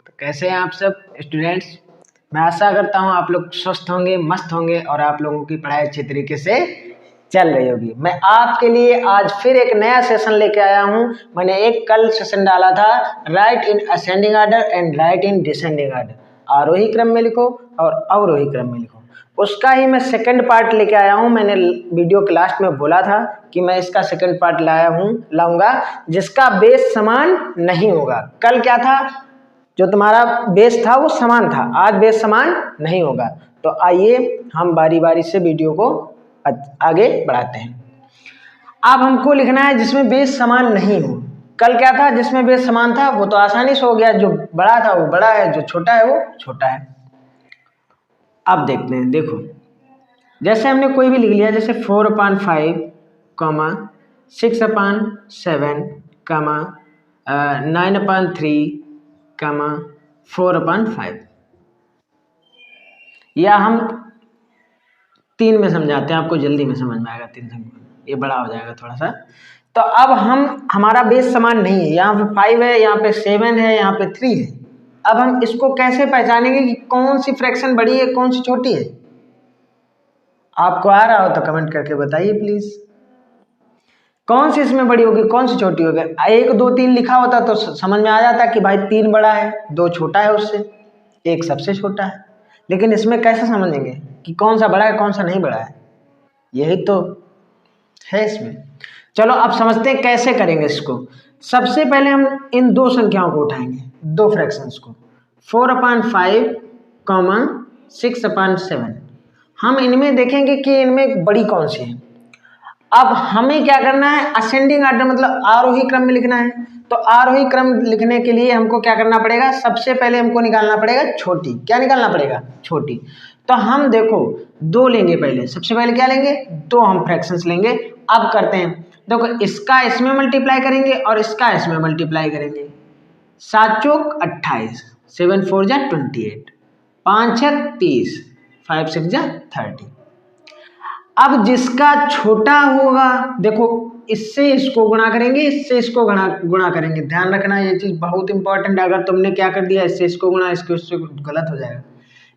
तो कैसे हैं आप सब स्टूडेंट्स। मैं आशा करता हूं आप लोग स्वस्थ होंगे, मस्त होंगे और आप लोगों की पढ़ाई अच्छी तरीके से चल रही होगी। मैं आपके लिए आज फिर एक नया सेशन लेके आया हूं। मैंने एक कल सेशन डाला था, write in ascending order and write in descending order. आरोही क्रम में लिखो और अवरोही क्रम में लिखो। उसका ही मैं सेकंड पार्ट लेके आया हूं। मैंने वीडियो के लास्ट में बोला था कि मैं इसका सेकंड पार्ट लाऊंगा जिसका बेस समान नहीं होगा। कल क्या था, जो तुम्हारा बेस था वो समान था, आज बेस समान नहीं होगा। तो आइए हम बारी बारी से वीडियो को आगे बढ़ाते हैं। अब हमको लिखना है जिसमें बेस समान नहीं हो। कल क्या था, जिसमें बेस समान था वो तो आसानी से हो गया, जो बड़ा था वो बड़ा है, जो छोटा है वो छोटा है। अब देखते हैं, देखो जैसे हमने कोई भी लिख लिया, जैसे 4/5 6/7 9/3 4/5, या हम 3 में समझाते हैं, आपको जल्दी में समझ में आएगा। 3 से ये बड़ा हो जाएगा थोड़ा सा। तो अब हमारा बेस समान नहीं है, यहाँ पे 5 है, यहाँ पे 7 है, यहाँ पे 3 है। अब हम इसको कैसे पहचानेंगे कि कौन सी फ्रैक्शन बड़ी है, कौन सी छोटी है? आपको आ रहा हो तो कमेंट करके बताइए प्लीज, कौन सी इसमें बड़ी होगी, कौन सी छोटी होगी। 1 2 3 लिखा होता तो समझ में आ जाता कि भाई 3 बड़ा है, 2 छोटा है उससे, 1 सबसे छोटा है। लेकिन इसमें कैसे समझेंगे कि कौन सा बड़ा है कौन सा नहीं बड़ा है? यही तो है इसमें। चलो अब समझते हैं कैसे करेंगे इसको। सबसे पहले हम इन दो संख्याओं को उठाएंगे, दो फ्रैक्शंस को, 4/5 6/7। हम इनमें देखेंगे कि इनमें बड़ी कौन सी है। अब हमें क्या करना है, असेंडिंग ऑर्डर मतलब आरोही क्रम में लिखना है। तो आरोही क्रम लिखने के लिए हमको क्या करना पड़ेगा, सबसे पहले हमको निकालना पड़ेगा छोटी। क्या निकालना पड़ेगा? छोटी। तो हम देखो 2 लेंगे पहले, सबसे पहले क्या लेंगे, 2 हम फ्रैक्शंस लेंगे। अब करते हैं, देखो इसका इसमें मल्टीप्लाई करेंगे और इसका इसमें मल्टीप्लाई करेंगे। 7 चौक 28, 7 4 जा 28, 5 6 30, 5 6 जा 30। अब जिसका छोटा होगा, देखो इससे इसको गुणा करेंगे, इससे इसको गुणा करेंगे। ध्यान रखना ये चीज बहुत इंपॉर्टेंट है। अगर तुमने क्या कर दिया, इससे इसको गुणा, इसको इससे गलत हो जाएगा।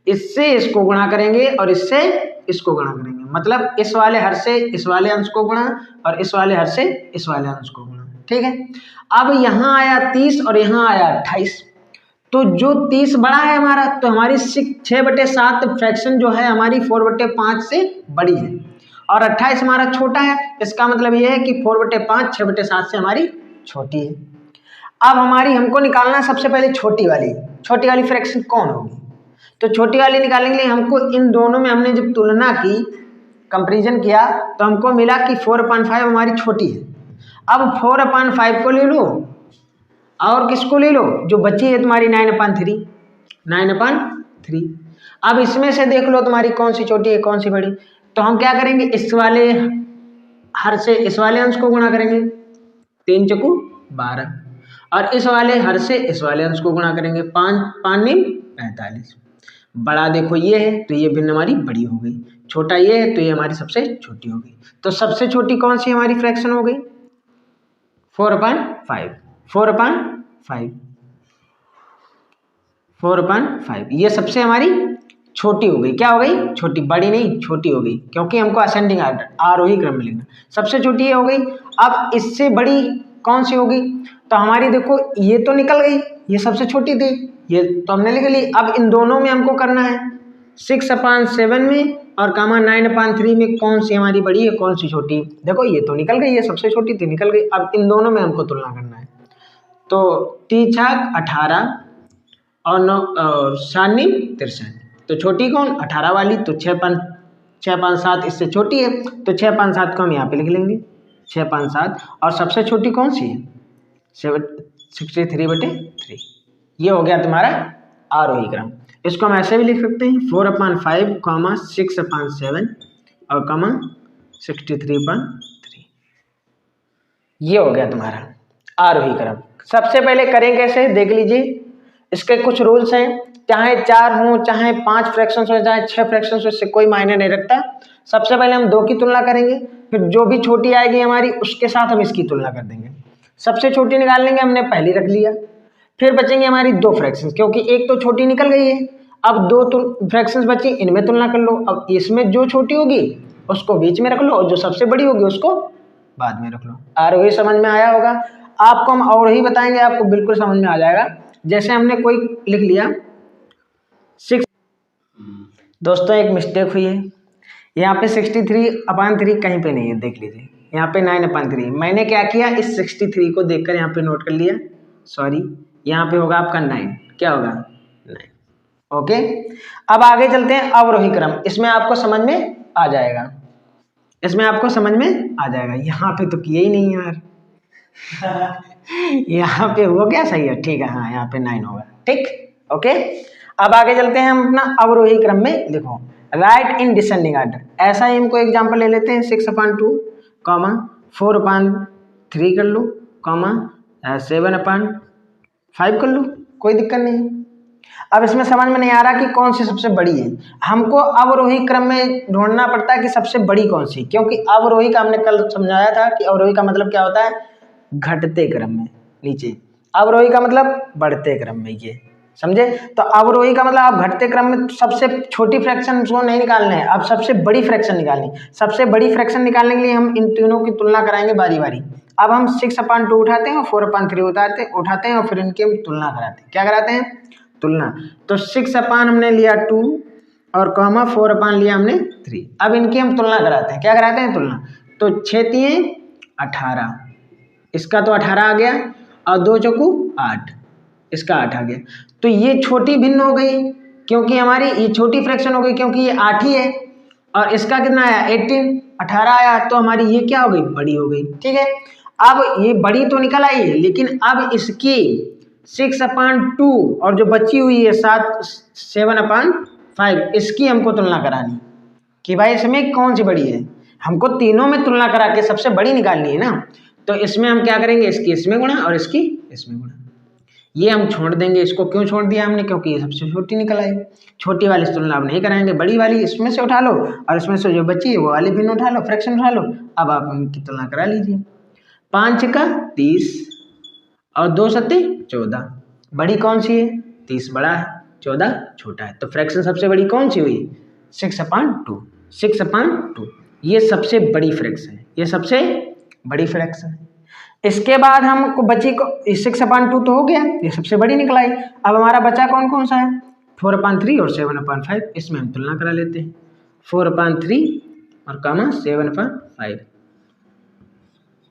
इससे इसको गुणा करेंगे और इससे इसको गुणा करेंगे, मतलब इस वाले हर से इस वाले अंश को गुणा और इस वाले हर से इस वाले अंश को गुणा। ठीक है। अब यहाँ आया 30 और यहाँ आया 28, तो जो 30 बड़ा है हमारा, तो हमारी 6/7 फ्रैक्शन जो है हमारी 4/5 से बड़ी है, और 28 हमारा छोटा है। इसका मतलब ये है कि 4/5 6/7 से हमारी छोटी है। अब हमको निकालना है सबसे पहले छोटी वाली फ्रैक्शन कौन होगी। तो छोटी वाली निकालने के लिए हमको इन दोनों में हमने जब तुलना की, कंपैरिजन किया, तो हमको मिला कि 4/5 हमारी छोटी है। अब 4/5 को ले लो और किसको ले लो, जो बची है तुम्हारी 9/3। अब इसमें से देख लो तुम्हारी कौन सी छोटी है कौन सी बड़ी। तो हम क्या करेंगे, इस वाले हर से इस वाले अंश को गुणा करेंगे, 3 चौको 12, और इस वाले हर से इस वाले अंश को गुणा करेंगे, 5 5 9 45। बड़ा देखो ये है तो ये भिन्न हमारी बड़ी हो गई, छोटा ये है तो ये हमारी सबसे छोटी हो गई। तो सबसे छोटी कौन सी हमारी फ्रैक्शन हो गई, 4/5 ये सबसे हमारी छोटी हो गई। क्या हो गई? छोटी, बड़ी नहीं छोटी हो गई, क्योंकि हमको असेंडिंग ऑर्डर आरोही क्रम में लिखना। सबसे छोटी ये हो गई। अब इससे बड़ी कौन सी होगी, तो हमारी देखो ये तो निकल गई, ये सबसे छोटी थी, ये तो हमने लिख ली। अब इन दोनों में हमको करना है 6/7 में और 9/3 में कौन सी हमारी बड़ी है कौन सी छोटी। देखो ये तो निकल गई, ये सबसे छोटी थी, निकल गई। अब इन दोनों में हमको तुलना करना है। तो 3 छक 18 और 9 और 7 9 63, तो छोटी कौन, 18 वाली। तो 6/7 इससे छोटी है, तो 6/7 को हम यहाँ पे लिख लेंगे, 6/7। और सबसे छोटी कौन सी है, 63/3। ये हो गया तुम्हारा आरोही क्रम। इसको हम ऐसे भी लिख सकते हैं, 4/5 6/7 और 63/3। ये हो गया तुम्हारा आरोही क्रम। सबसे पहले करें कैसे, देख लीजिए। इसके कुछ रूल्स हैं, चाहे 4 हो, चाहे 5 फ्रैक्शंस हो, चाहे 6 फ्रैक्शंस हो, इससे कोई मायने नहीं रखता। सबसे पहले हम 2 की तुलना करेंगे, फिर जो भी छोटी आएगी हमारी उसके साथ हम इसकी तुलना कर देंगे। सबसे छोटी निकालने के हमने पहली रख लिया, फिर बचेंगे हमारी दो फ्रैक्शंस, क्योंकि एक तो छोटी निकल गई है। अब दो फ्रैक्शंस बची, इनमें तुलना कर लो। अब इसमें जो छोटी होगी उसको बीच में रख लो और जो सबसे बड़ी होगी उसको बाद में रख लो। आरोही समझ में आया होगा आपको, हम अवरोही बताएंगे, आपको बिल्कुल समझ में आ जाएगा। जैसे हमने कोई लिख लिया 6, दोस्तों एक मिस्टेक हुई है, यहाँ पे 63/3 कहीं पे नहीं है, देख लीजिए यहाँ पे 9/3। मैंने क्या किया, इस 63 को देखकर यहाँ पे नोट कर लिया, सॉरी यहाँ पे होगा आपका 9, क्या होगा 9। ओके, अब आगे चलते हैं अवरोही क्रम, इसमें आपको समझ में आ जाएगा, इसमें आपको समझ में आ जाएगा। यहाँ पे तो किया ही नहीं यार यहाँ पे हुआ क्या, सही है, ठीक है, हाँ यहाँ पे 9 होगा, ठीक। ओके, अब आगे चलते हैं हम अपना अवरोही क्रम में। देखो राइट इन डिसेंडिंग ऑर्डर, ऐसा ही हमको एग्जांपल ले लेते हैं 6/2, 4/3 कर लो, 7/5 कर लो, कोई दिक्कत नहीं। अब इसमें समझ में नहीं आ रहा कि कौन सी सबसे बड़ी है, हमको अवरोही क्रम में ढूंढना पड़ता है कि सबसे बड़ी कौन सी, क्योंकि अवरोही का हमने कल समझाया था कि अवरोही का मतलब क्या होता है, घटते क्रम में नीचे, अवरोही का मतलब बढ़ते क्रम में, ये समझे। तो अवरोही का मतलब आप घटते क्रम में सबसे छोटी फ्रैक्शन उसको नहीं निकालना है, अब सबसे बड़ी फ्रैक्शन निकालनी। सबसे बड़ी फ्रैक्शन निकालने के लिए हम इन तीनों की तुलना कराएंगे बारी बारी। अब हम 6/2 उठाते हैं और 4/3 उठाते हैं और फिर इनकी हम तुलना कराते हैं। क्या कराते हैं, तुलना। तो 6/ हमने लिया 2 और 4/ लिया हमने 3। अब इनकी हम तुलना कराते हैं, क्या कराते हैं, तुलना। तो 6×3 18, इसका तो 18 आ गया, और 2 चौकू 8, इसका 8 आ गया। तो ये छोटी भिन्न हो गई क्योंकि हमारी ये छोटी फ्रैक्शन हो गई, क्योंकि ये 8 ही है, और इसका कितना आया 18, 18 आया, तो हमारी ये क्या हो गई, बड़ी हो गई, ठीक है। अब ये बड़ी तो निकल आई है, लेकिन अब इसकी 6/2 और जो बची हुई है 7/5, इसकी हमको तुलना करानी कि भाई इसमें कौन सी बड़ी है। हमको तीनों में तुलना करा के सबसे बड़ी निकालनी है ना। तो इसमें हम क्या करेंगे, इसकी इसमें गुणा और इसकी इसमें गुणा। ये हम छोड़ देंगे, इसको क्यों छोड़ दिया हमने, क्योंकि ये सबसे छोटी निकल आई। छोटी वाली से तुलना अब नहीं कराएंगे, बड़ी वाली इसमें से उठा लो और इसमें से जो बची है वो वाली भिन्न उठा लो, फ्रैक्शन उठा लो। अब आप उनकी तुलना करा लीजिए। 5 का 30 और 2 सत्ते 14, बड़ी कौन सी है, 30 बड़ा है, 14 छोटा है। तो फ्रैक्शन सबसे बड़ी कौन सी हुई, 6/2, 6/2, ये सबसे बड़ी फ्रैक्शन है, ये सबसे बड़ी फ्रैक्शन है। इसके बाद हमको बची को 6/2 तो हो गया, ये सबसे बड़ी निकल आई। अब हमारा बचा कौन कौन सा है, 4/3 और 7/5। इसमें हम तुलना करा लेते हैं, 4/3 और 7/5,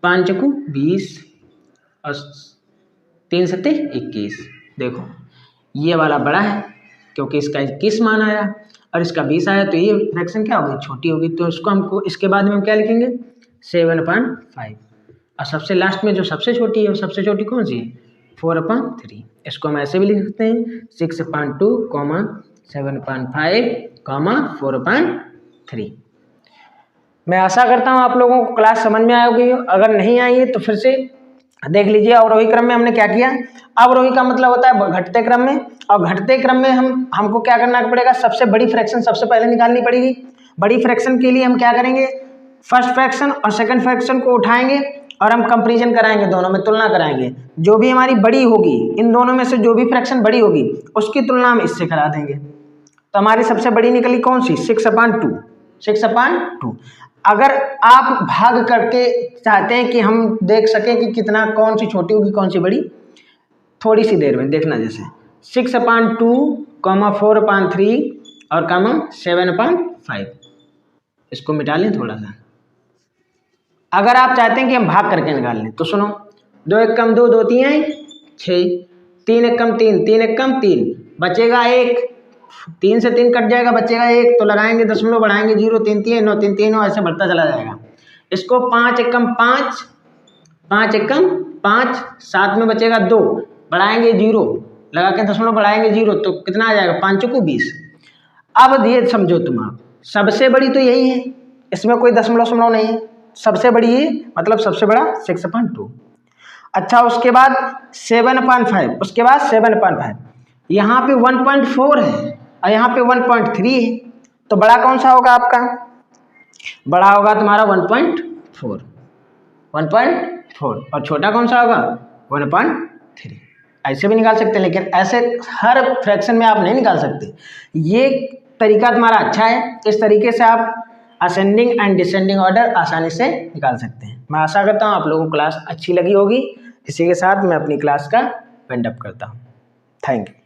5 चौकू 20 और 3 सत्ते 21। देखो ये वाला बड़ा है क्योंकि इसका 21 मान आया और इसका 20 आया, तो ये फ्रैक्शन क्या होगी, छोटी होगी। तो इसको हमको इसके बाद में हम क्या लिखेंगे, 7/5। और सबसे लास्ट में जो सबसे छोटी है, वो सबसे छोटी कौन सी है, 4/3। इसको हम ऐसे भी लिख सकते हैं 6/2, 7/5, 4/3। मैं आशा करता हूँ आप लोगों को क्लास समझ में आई होगी। अगर नहीं आई है तो फिर से देख लीजिए। अवरोही क्रम में हमने क्या किया, अवरोही का मतलब होता है घटते क्रम में, और घटते क्रम में हमको क्या करना पड़ेगा, सबसे बड़ी फ्रैक्शन सबसे पहले निकालनी पड़ेगी। बड़ी फ्रैक्शन के लिए हम क्या करेंगे, फर्स्ट फ्रैक्शन और सेकंड फ्रैक्शन को उठाएंगे और हम कंपैरिजन कराएंगे, दोनों में तुलना कराएंगे। जो भी हमारी बड़ी होगी, इन दोनों में से जो भी फ्रैक्शन बड़ी होगी उसकी तुलना हम इससे करा देंगे। तो हमारी सबसे बड़ी निकली कौन सी, 6/2, 6/2। अगर आप भाग करके चाहते हैं कि हम देख सकें कि कितना कौन सी छोटी होगी कौन सी बड़ी, थोड़ी सी देर में देखना। जैसे 6/2, 4/3 और 7/5, इसको मिटा लें थोड़ा सा। अगर आप चाहते हैं कि हम भाग करके निकाल लें तो सुनो, 2 1 कम 2, 2 3 6, 3 1 कम 3, 3 1 कम 3, बचेगा 1, 3 से 3 कट जाएगा, बचेगा 1, तो लगाएंगे दशमलव, बढ़ाएंगे 0, 3 3 9, 3 3 9, ऐसे बढ़ता चला जाएगा। इसको 5 1 कम 5, 5 1 कम 5, 7 में बचेगा 2, बढ़ाएंगे 0, लगा के दशमलव बढ़ाएंगे 0, तो कितना आ जाएगा, 5 चौकू 20। अब ये समझो तुम, आप सबसे बड़ी तो यही है, इसमें कोई दशमलव नहीं है, सबसे बड़ी है मतलब सबसे बड़ा 6/2। अच्छा, उसके बाद 7/5, उसके बाद 7/5, यहाँ पे 1.4 है और यहाँ पे 1.3 है, तो बड़ा कौन सा होगा आपका, बड़ा होगा तुम्हारा 1.4, 1.4, और छोटा कौन सा होगा 1.3। ऐसे भी निकाल सकते हैं, लेकिन ऐसे हर फ्रैक्शन में आप नहीं निकाल सकते। ये तरीका तुम्हारा अच्छा है, इस तरीके से आप असेंडिंग एंड डिसेंडिंग ऑर्डर आसानी से निकाल सकते हैं। मैं आशा करता हूँ आप लोगों को क्लास अच्छी लगी होगी। इसी के साथ मैं अपनी क्लास का वाइंड अप करता हूँ। Thank you.